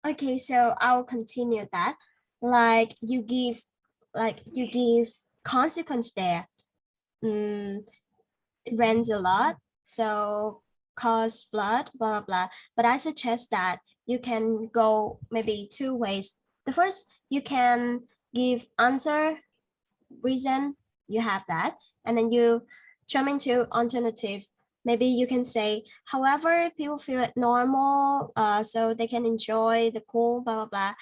Okay, so I'll continue that. Like you give consequence there. It rains a lot, so cause flood, blah blah blah. But I suggest that you can go maybe two ways. The first, you can give answer, reason, you have that, and then you jump into alternative. Maybe you can say, however, people feel it normal, so they can enjoy the cool, blah blah blah.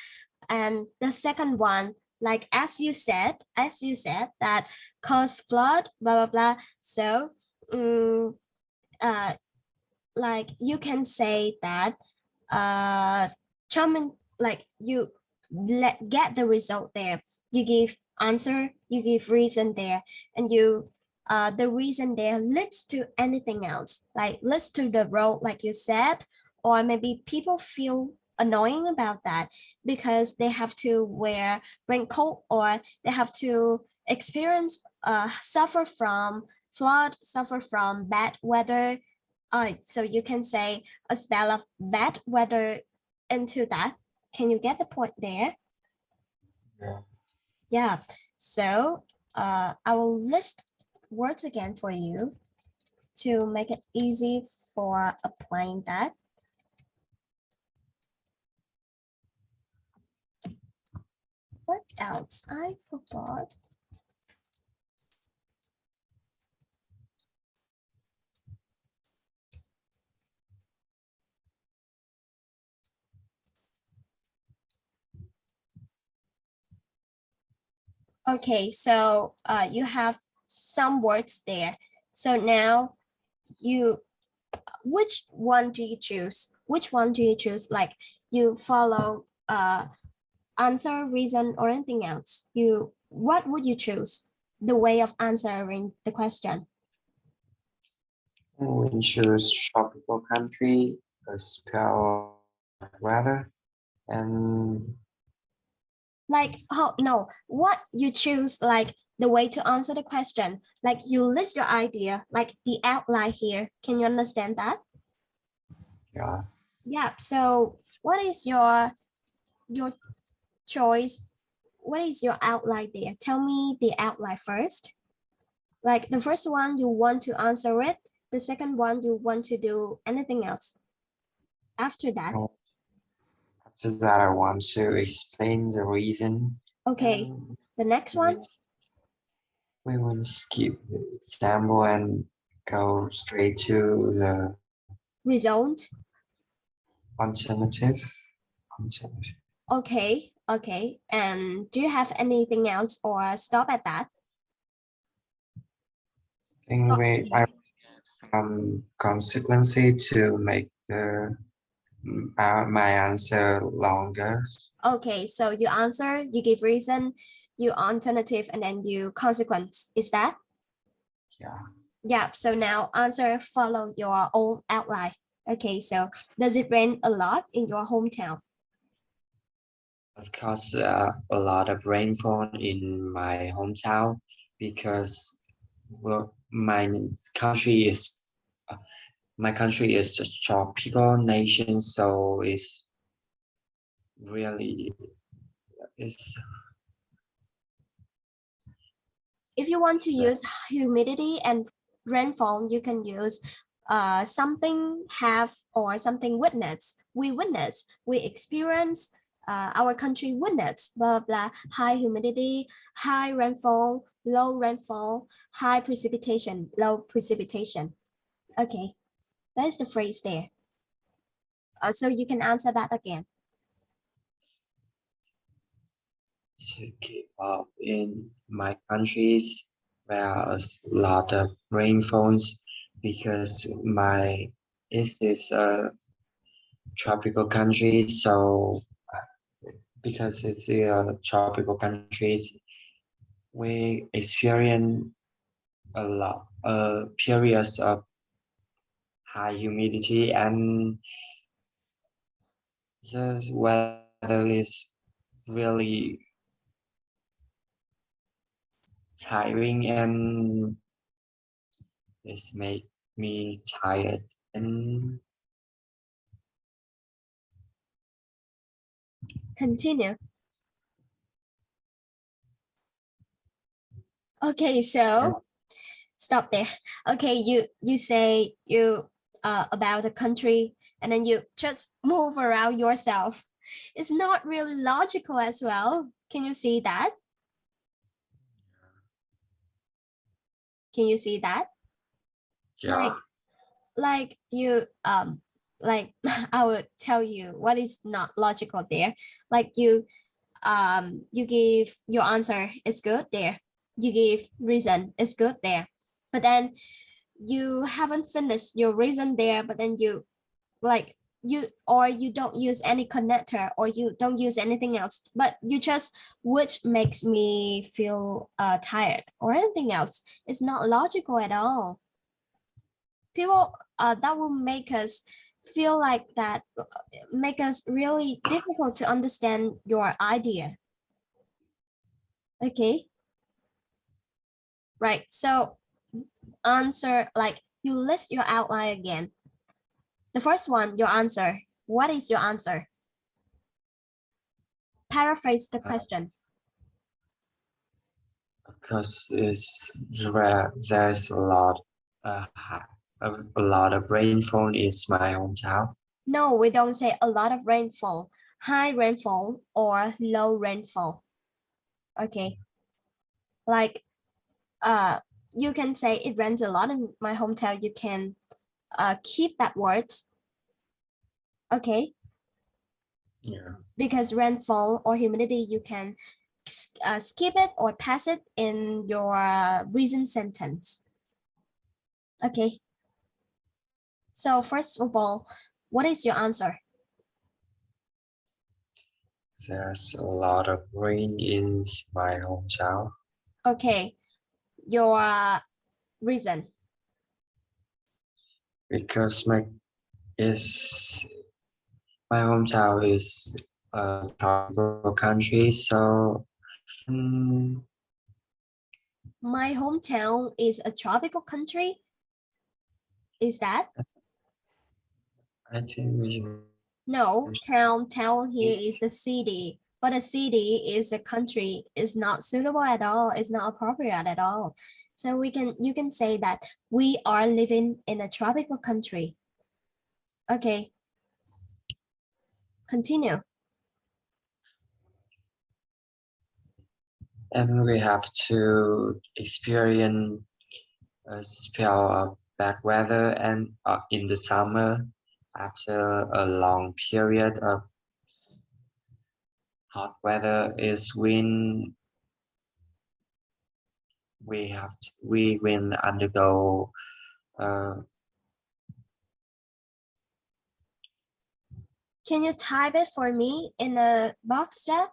And the second one, like as you said that cause flood, blah blah blah. So, um, uh, like you can say that, jump in, like you get the result there. You give answer, you give reason there, and you the reason there leads to anything else, like leads to the road, like you said, or maybe people feel annoying about that because they have to wear raincoat, or they have to experience suffer from flood, suffer from bad weather. So you can say a spell of bad weather into that. Can you get the point there? Yeah. Yeah. So I will list words again for you to make it easy for applying that. What else? I forgot. Okay, so you have some words there. So now you, which one do you choose? Which one do you choose? Like you follow answer, reason, or anything else? What would you choose? The way of answering the question. We choose tropical country, a spell weather, and Like, oh no, what you choose, like the way to answer the question, like you list your idea, like the outline here. Can you understand that? yeah. Yeah. So what is your choice? What is your outline there? Tell me the outline first. Like the first one, you want to answer it. The second one, you want to do anything else after that. After that, I want to explain the reason. Okay. And The next we, one, we will skip the example and go straight to the result. alternative. Alternative. Okay. Okay. And do you have anything else or stop at that? Stop I here. consequence to make the my answer longer. Okay. So you answer, you give reason, you alternative, and then you consequence. Is that? Yeah. Yeah. So now answer follow your own outline. Okay. So does it rain a lot in your hometown? Of course, a lot of rainfall in my hometown because well, uh, my country is a tropical nation, so it's really it's If you want to uh, use humidity and rainfall, you can use something have or something witness, we experience, our country witness, blah, blah, high humidity, high rainfall, low rainfall, high precipitation, low precipitation. Okay, that's the phrase there. So you can answer that again. to keep up in my countries where a lot of rainfalls because my this is a tropical country, so because it's a tropical countries, we experience a lot periods of high humidity and the weather is really tiring and this make me tired and Continue. Okay, so stop there. Okay, you say you about the country and then you just move around yourself. It's not really logical as well. Can you see that? Can you see that? Yeah. Like you like I would tell you what is not logical there. Like you give your answer is good there. You give reason is good there. But then you haven't finished your reason there, but then you like you don't use any connector or you don't use anything else, but you just which makes me feel tired or anything else. It's not logical at all. People that will make us feel like that, make us really difficult to understand your idea. Okay, right, so answer, like you list your outline again. The first one, your answer. What is your answer? Paraphrase the question. Because there's a lot of rainfall in my hometown. No, we don't say a lot of rainfall, high rainfall or low rainfall. Okay, like you can say it rains a lot in my hometown. You can keep that word. Okay, Yeah. because rainfall or humidity, you can skip it or pass it in your reason sentence. Okay, so first of all, what is your answer? There's a lot of rain in my hometown. Okay, your reason. Because is my hometown is a tropical country, so My hometown is a tropical country. Is that? I think we No, town here is is the city, but a city is a country, is not suitable at all, is not appropriate at all. So you can say that we are living in a tropical country. Okay, continue. and we have to experience a spell of bad weather and in the summer after a long period of hot weather is when we will undergo Can you type it for me in a box chat?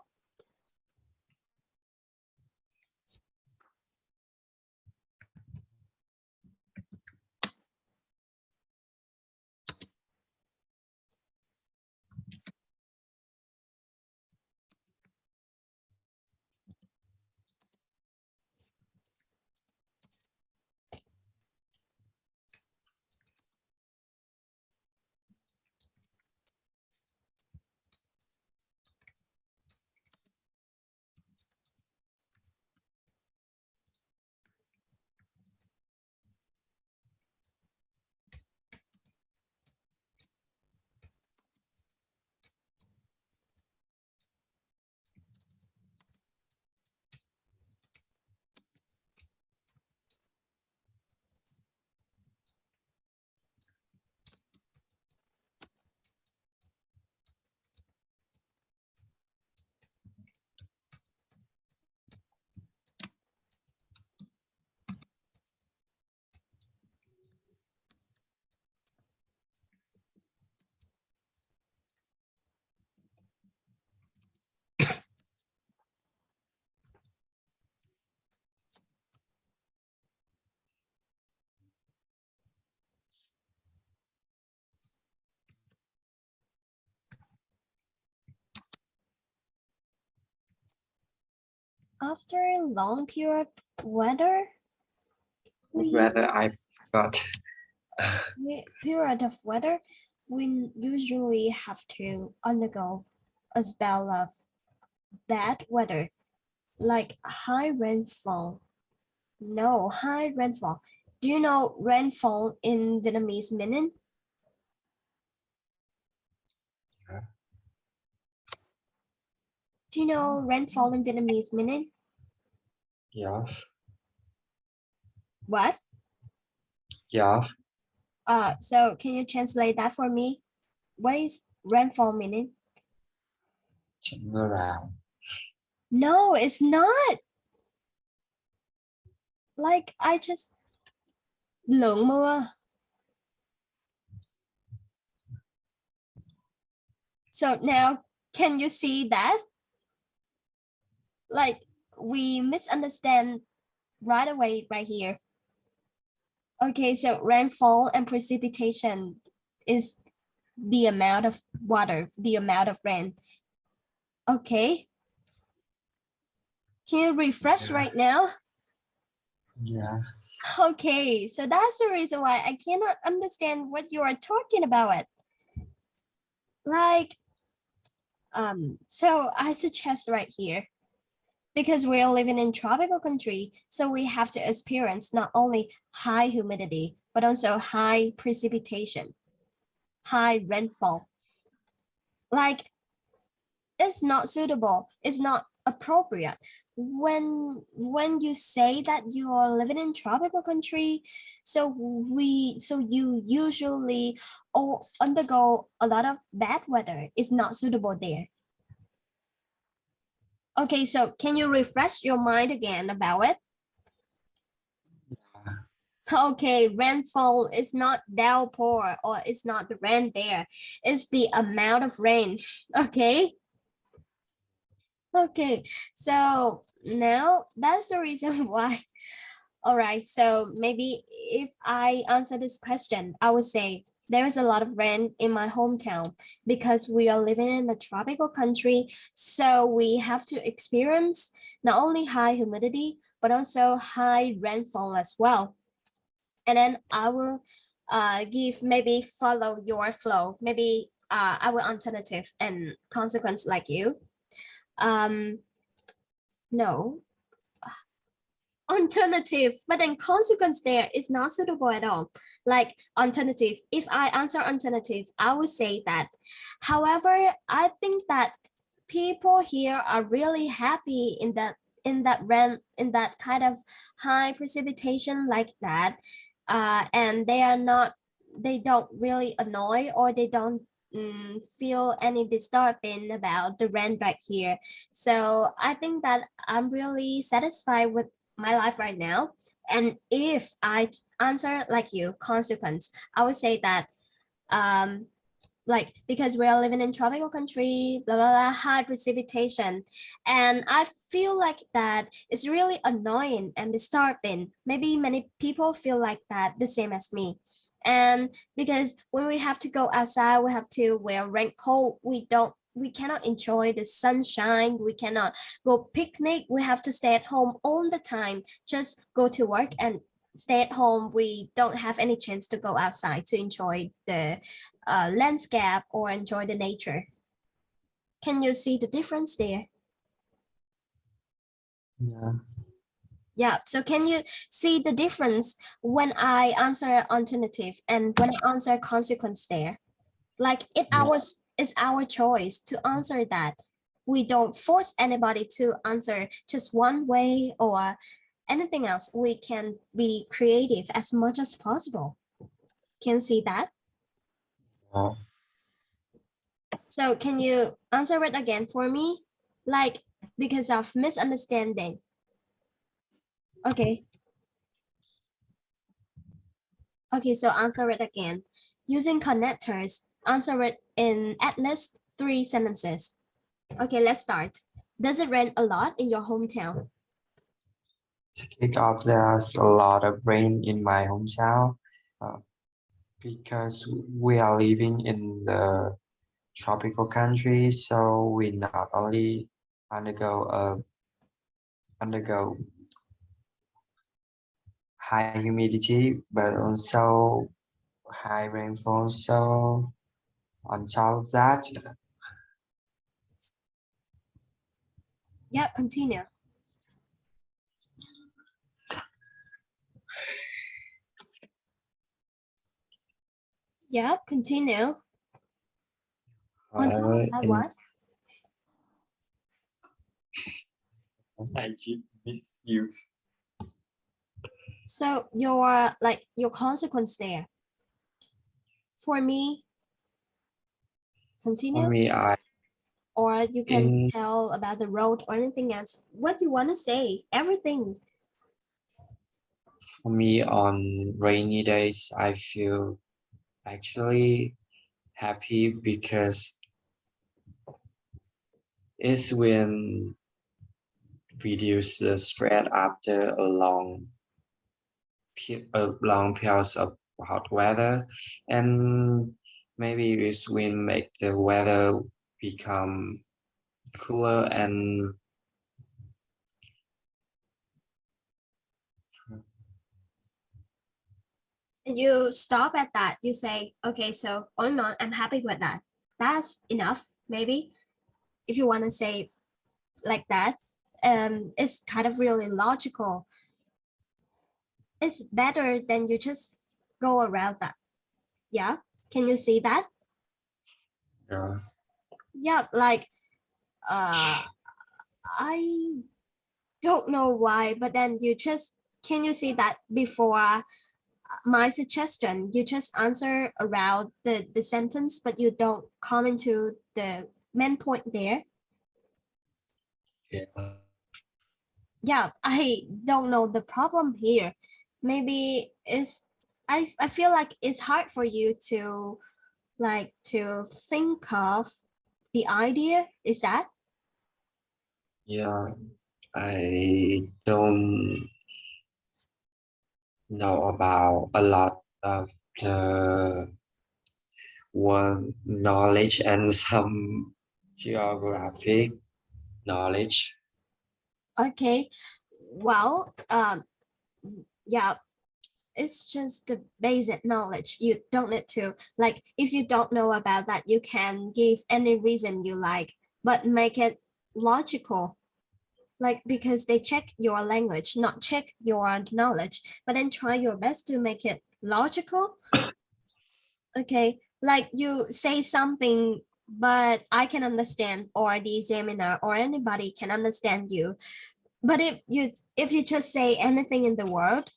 After a long period weather, weather. I forgot. period of weather, we usually have to undergo a spell of bad weather, like high rainfall. No, high rainfall. Do you know rainfall in Vietnamese meaning? Yeah. Do you know rainfall in Vietnamese meaning? Yes. What? Yes. So can you translate that for me? What is rainfall meaning? Trận mưa rào. No, it's not. Like I just lượng mưa. So now can you see that? Like we misunderstand right away right here. Okay, so rainfall and precipitation is the amount of water, the amount of rain. Okay. Can you refresh Yeah. right now? Yeah. Okay, so that's the reason why I cannot understand what you are talking about. It. Like, so I suggest right here, because we're living in tropical country, so we have to experience not only high humidity, but also high precipitation, high rainfall. Like, it's not suitable, it's not appropriate when you say that you are living in tropical country, so you usually undergo a lot of bad weather. It's not suitable there. Okay, so can you refresh your mind again about it? Okay, rainfall is not downpour or it's not the rain there, it's the amount of rain. Okay. Okay, so now that's the reason why. All right, so maybe if I answer this question, I would say there is a lot of rain in my hometown because we are living in a tropical country. So we have to experience not only high humidity, but also high rainfall as well. And then I will give maybe follow your flow, maybe I will alternative and consequence like you. Um, no, alternative, but then consequence there is not suitable at all. Like alternative, if I answer alternative, I would say that. However, I think that people here are really happy in that kind of high precipitation like that, and they don't really annoy or they don't feel any disturbing about the rain right here. So I think that I'm really satisfied with my life right now. And if I answer like you, consequence, I would say that um like because we are living in tropical country, blah blah blah, high precipitation, and I feel like that it's really annoying and disturbing. Maybe many people feel like that the same as me. And because when we have to go outside, we have to wear raincoat. We cannot enjoy the sunshine. We cannot go picnic. We have to stay at home all the time. Just go to work and stay at home. We don't have any chance to go outside to enjoy the landscape or enjoy the nature. Can you see the difference there? Yeah. Yeah, so can you see the difference when I answer alternative and when I answer consequence there? Like Yeah. it's our choice to answer that. We don't force anybody to answer just one way or anything else. We can be creative as much as possible. Can you see that? Yeah. So can you answer it again for me? Like because of misunderstanding. Okay. Okay, so answer it again. Using connectors, answer it in at least 3 sentences. Okay, let's start. Does it rain a lot in your hometown? To kick off, there's a lot of rain in my hometown uh, because we are living in the tropical country, so we not only undergo high humidity, but also high rainfall. So on top of that, Yeah, continue. Yeah, continue. On top of that, In what? I did miss you. So your consequence there. For me, For continue, me, or you can in tell about the road or anything else. What you want to say, everything. for me on rainy days, I feel actually happy because it's when reduce the stress after a long periods of hot weather, and maybe it will make the weather become cooler and And you stop at that. You say, okay, so or not, I'm happy with that. That's enough, maybe. If you want to say like that, it's kind of really logical. It's better than you just go around that. Yeah. Can you see that? yeah, Yeah, like I don't know why, but then you just can you see that before my suggestion, you just answer around the sentence, but you don't comment to the main point there. yeah, Yeah, I don't know the problem here. Maybe it's I feel like it's hard for you to like to think of the idea. Is that yeah. I don't know about a lot of the one knowledge and some geographic knowledge. okay? Well, yeah, it's just the basic knowledge. You don't need to like if you don't know about that, you can give any reason you like, but make it logical. Like because they check your language, not check your knowledge, but then try your best to make it logical. Okay, like you say something but I can understand or the examiner or anybody can understand you, but if you just say anything in the world,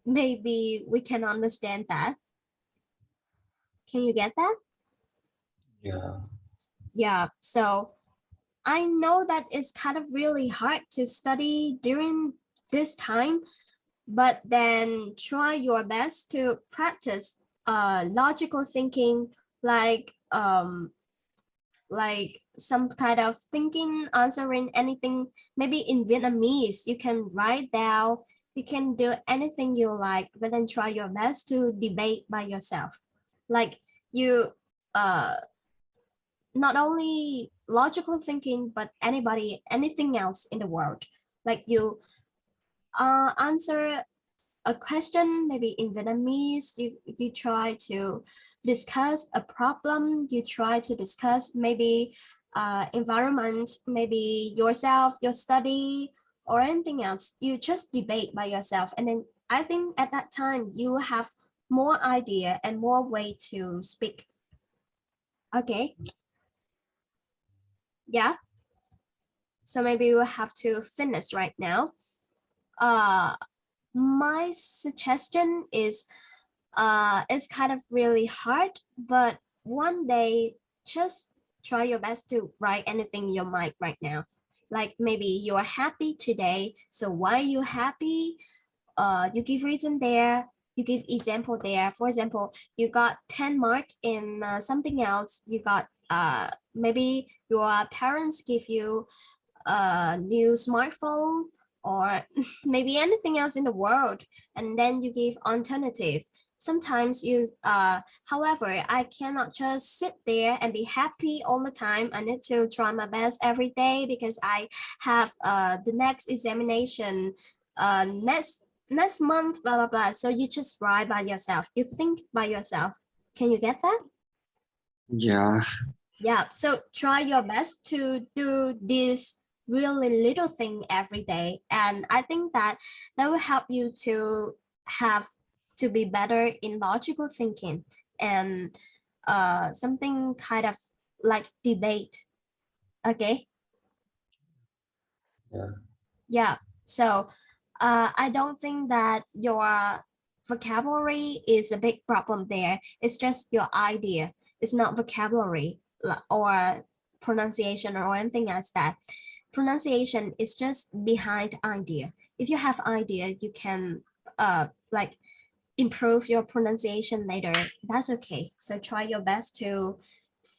maybe we can understand that. Can you get that? Yeah, Yeah, so I know that it's kind of really hard to study during this time, but then try your best to practice logical thinking, like like some kind of thinking, answering anything. Maybe in Vietnamese, you can write down, you can do anything you like, but then try your best to debate by yourself. Like you uh not only logical thinking, but anybody, anything else in the world. Like you answer a question maybe in Vietnamese, you try to discuss a problem, you try to discuss maybe environment, maybe yourself, your study, or anything else. You just debate by yourself. And then I think at that time you have more idea and more way to speak. Okay. Yeah. So maybe we'll have to finish right now. Uh my suggestion is it's kind of really hard, but one day just try your best to write anything in your mind right now. Like maybe you are happy today, so why are you happy? You give reason there, you give example there. For example, you got 10 mark in something else, you got maybe your parents give you a new smartphone or maybe anything else in the world, and then you give alternative. Sometimes you however, I cannot just sit there and be happy all the time. I need to try my best every day because I have the next examination next month, blah blah blah. So you just write by yourself, you think by yourself. Can you get that? yeah, Yeah, so try your best to do this really little thing every day. And I think that will help you to have to be better in logical thinking and something kind of like debate. Okay. Yeah. Yeah. So I don't think that your vocabulary is a big problem there. It's just your idea. It's not vocabulary or pronunciation or anything else that. Pronunciation is just behind idea. If you have idea, you can like improve your pronunciation later. That's okay. So try your best to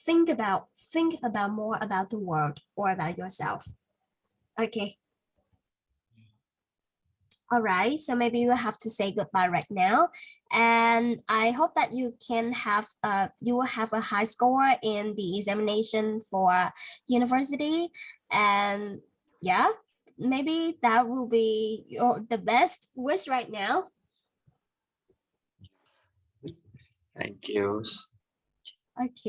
think about more about the world or about yourself. Okay. All right, so maybe you have to say goodbye right now, and I hope that you will have a high score in the examination for university, and yeah, maybe that will be the best wish right now. Thank you. Okay.